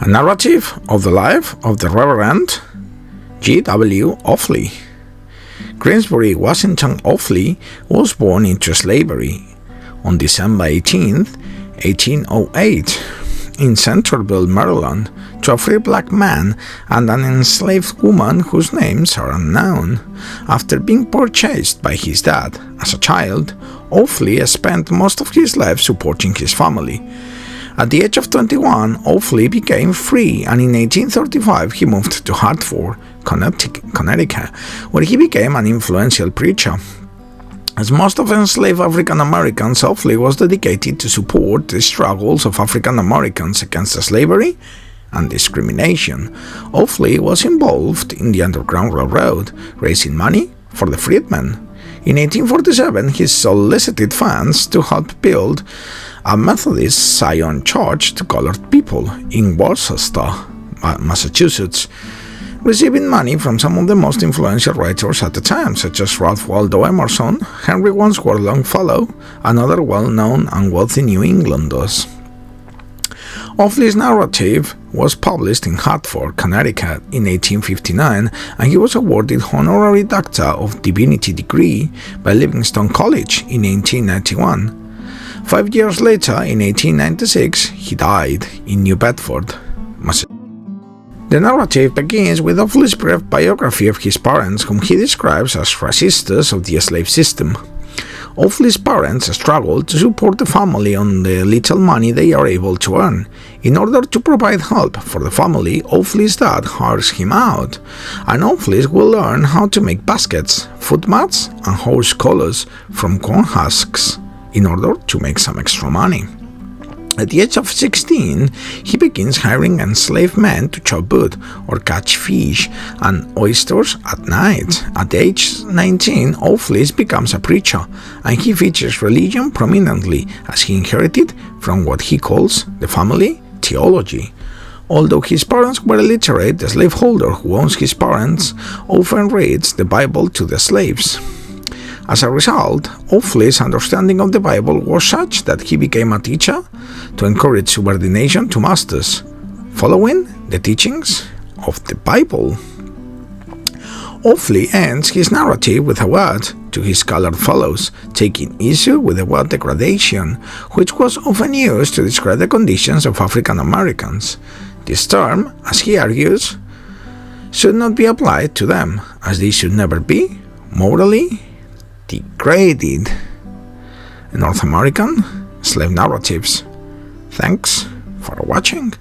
A narrative of the life of the Reverend G.W.Offley. Greensbury Washington Offley was born into slavery on December 18, 1808, in Centerville, Maryland, to a free black man and an enslaved woman whose names are unknown. After being purchased by his dad as a child, Offley spent most of his life supporting his family. At the age of 21, Offley became free, and in 1835 he moved to Hartford, Connecticut, where he became an influential preacher. As most of enslaved African Americans, Offley was dedicated to support the struggles of African Americans against slavery and discrimination. Offley was involved in the Underground Railroad, raising money for the freedmen. In 1847, he solicited funds to help build a Methodist Zion church to colored people in Worcester, Massachusetts, receiving money from some of the most influential writers at the time, such as Ralph Waldo Emerson, Henry Wadsworth Longfellow, and other well-known and wealthy New Englanders. Offley's narrative was published in Hartford, Connecticut in 1859, and he was awarded Honorary Doctor of Divinity degree by Livingston College in 1891. 5 years later, in 1896, he died in New Bedford, Massachusetts. The narrative begins with Offley's brief biography of his parents, whom he describes as resistors of the slave system. Offley's parents struggle to support the family on the little money they are able to earn. In order to provide help for the family, Offley's dad hires him out, and Offley will learn how to make baskets, foot mats, and horse collars from corn husks in order to make some extra money. At the age of 16, he begins hiring enslaved men to chop wood or catch fish and oysters at night. At age 19, Offley becomes a preacher, and he features religion prominently as he inherited from what he calls the family theology. Although his parents were illiterate, the slaveholder who owns his parents often reads the Bible to the slaves. As a result, Offley's understanding of the Bible was such that he became a teacher to encourage subordination to masters, following the teachings of the Bible. Offley ends his narrative with a word to his colored fellows, taking issue with the word degradation, which was often used to describe the conditions of African Americans. This term, as he argues, should not be applied to them, as they should never be morally degraded. North American slave narratives. Thanks for watching.